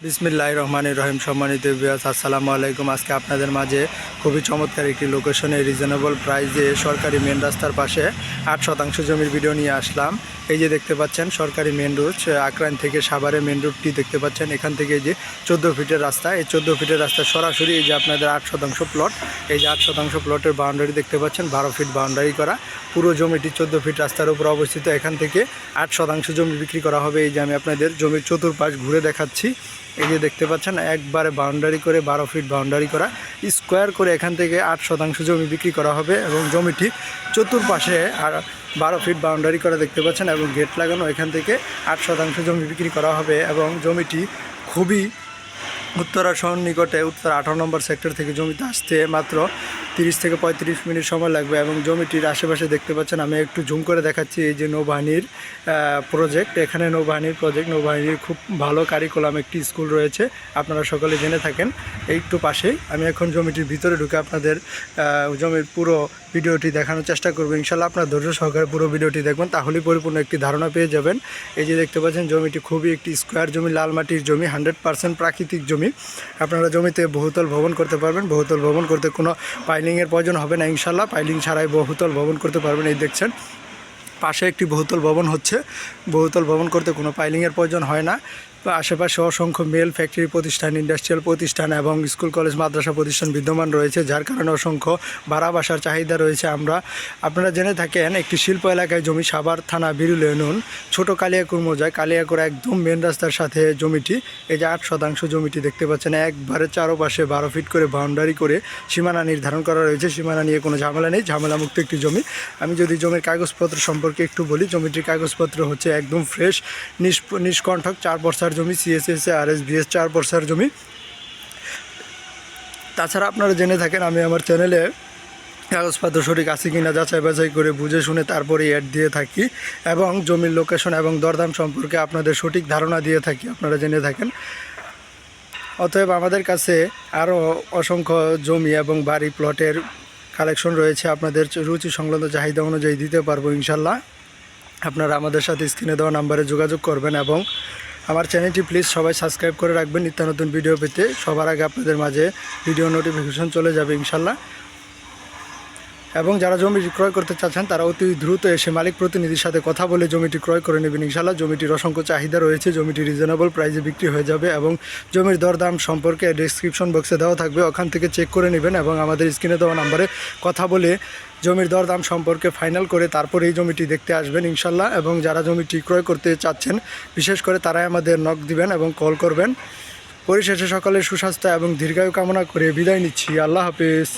বিসমিল্লাহির রহমানির রহিম। সম্মানিত ভিউয়ার্স, আসসালামু আলাইকুম। আজকে আপনাদের মাঝে খুবই চমৎকার একটি লোকেশনে রিজনেবল প্রাইসে সরকারি মেন রাস্তার পাশে 8% জমির ভিডিও নিয়ে আসলাম। এই যে দেখতে পাচ্ছেন সরকারি মেন রোড, আকরান থেকে সাভারে মেন রোডটি দেখতে পাচ্ছেন। এখান থেকে এই যে 14 ফিটের রাস্তা, এই 14 ফিটের রাস্তা সরাসরি এই যে আপনাদের 8% প্লট, এই যে 8% প্লটের বাউন্ডারি দেখতে পাচ্ছেন, 12 ফিট বাউন্ডারি করা। পুরো জমিটি 14 ফিট রাস্তার উপর অবস্থিত। এখান থেকে 8% জমি বিক্রি করা হবে। এই যে আমি আপনাদের জমির চতুর্পাশ ঘুরে দেখাচ্ছি। এই যে দেখতে পাচ্ছেন একবারে বাউন্ডারি করে 12 ফিট বাউন্ডারি করা, স্কোয়ার করে এখান থেকে 8% জমি বিক্রি করা হবে। এবং জমিটি চতুর্পাশে আর 12 ফিট বাউন্ডারি করা দেখতে পাচ্ছেন এবং গেট লাগানো। এখান থেকে 8% জমি বিক্রি করা হবে। এবং জমিটি খুবই উত্তরা শহর নিকটে, উত্তরা 18 নম্বর সেক্টর থেকে জমিতে আসতে মাত্র 30 থেকে 35 মিনিট সময় লাগবে। এবং জমিটির আশেপাশে দেখতে পাচ্ছেন, আমি একটু জুম করে দেখাচ্ছি, এই যে নৌবাহিনীর প্রজেক্ট। এখানে নৌবাহিনীর প্রজেক্ট, নৌবাহিনীর খুব ভালো কারিকুলাম একটি স্কুল রয়েছে, আপনারা সকলে জেনে থাকেন। একটু পাশেই আমি এখন জমিটির ভিতরে ঢুকে আপনাদের জমির পুরো ভিডিওটি দেখানোর চেষ্টা করবো। ইনশাল্লাহ আপনার ধৈর্য সহকারে পুরো ভিডিওটি দেখবেন, তাহলেই পরিপূর্ণ একটি ধারণা পেয়ে যাবেন। এই যে দেখতে পাচ্ছেন জমিটি খুবই একটি স্কোয়ার জমি, লাল মাটির জমি, 100% প্রাকৃতিক জমি। আপনারা জমিতে বহুতল ভবন করতে পারবেন। বহুতল ভবন করতে কোনো পাইলিংয়ের প্রয়োজন হবে না ইনশাল্লাহ, পাইলিং ছাড়াই বহুতল ভবন করতে পারবেন। এই দেখছেন পাশে একটি বহুতল ভবন হচ্ছে। বহুতল ভবন করতে কোনো পাইলিংয়ের প্রয়োজন হয় না। আশেপাশে অসংখ্য মেল ফ্যাক্টরি প্রতিষ্ঠান, ইন্ডাস্ট্রিয়াল প্রতিষ্ঠান এবং স্কুল কলেজ মাদ্রাসা প্রতিষ্ঠান বিদ্যমান রয়েছে, যার কারণে অসংখ্য ভাড়া বাসার চাহিদা রয়েছে। আপনারা জেনে থাকেন একটি শিল্প এলাকায় জমি, সাভার থানা বিরুল ইউনিয়ন, ছোটো কালিয়াকুর মৌজায়, কালিয়াকুর একদম মেন রাস্তার সাথে জমিটি। এই যে 8% জমিটি দেখতে পাচ্ছেন, একবারে চারোপাশে 12 ফিট করে বাউন্ডারি করে সীমানা নির্ধারণ করা রয়েছে। সীমানা নিয়ে কোনো ঝামেলা নেই, ঝামেলামুক্ত একটি জমি। আমি যদি জমির কাগজপত্র সম্পর্কে একটু বলি, জমিটির কাগজপত্র হচ্ছে একদম ফ্রেশ, নিষ্কণ্ঠক, 4 বর্ষার জমি, CSS RSBS 4 বর্ষার জমি। তাছাড়া আপনারা জেনে থাকেন আমি আমার চ্যানেলে কাগজপত্র সঠিক আছে কিনা যাচাই বাছাই করে বুঝে শুনে তারপরে অ্যাড দিয়ে থাকি এবং জমির লোকেশন এবং দরদাম সম্পর্কে আপনাদের সঠিক ধারণা দিয়ে থাকি, আপনারা জেনে থাকেন। অতএব আমাদের কাছে আরও অসংখ্য জমি এবং বাড়ি প্লটের কালেকশন রয়েছে, আপনাদের রুচি সংলগ্ন চাহিদা অনুযায়ী দিতে পারবো ইনশাল্লাহ। আপনারা আমাদের সাথে স্ক্রিনে দেওয়া নাম্বারে যোগাযোগ করবেন এবং আমার চ্যানেলটি প্লিজ সবাই সাবস্ক্রাইব করে রাখবেন। নিত্য নতুন ভিডিও পেতে সবার আগে আপনাদের মাঝে ভিডিও নোটিফিকেশন চলে যাবে ইনশাল্লাহ। এবং যারা জমি ক্রয় করতে চাচ্ছেন তারা অতি দ্রুত এসে মালিক প্রতিনিধির সাথে কথা বলে জমিটি ক্রয় করে নেবেন ইনশাল্লাহ। জমিটির অসংখ্য চাহিদা রয়েছে, জমিটি রিজনেবল প্রাইসে বিক্রি হয়ে যাবে এবং জমির দরদাম সম্পর্কে ডেসক্রিপশন বক্সে দেওয়া থাকবে, ওখান থেকে চেক করে নেবেন এবং আমাদের স্ক্রিনে দেওয়া নাম্বারে কথা বলে জমির দরদাম সম্পর্কে ফাইনাল করে তারপরে এই জমিটি দেখতে আসবেন ইনশাল্লাহ। এবং যারা জমিটি ক্রয় করতে চাচ্ছেন বিশেষ করে তারাই আমাদের নক দিবেন এবং কল করবেন। পরিশেষে সকলের সুস্বাস্থ্য এবং দীর্ঘায়ু কামনা করে বিদায় নিচ্ছি। আল্লাহ হাফেজ।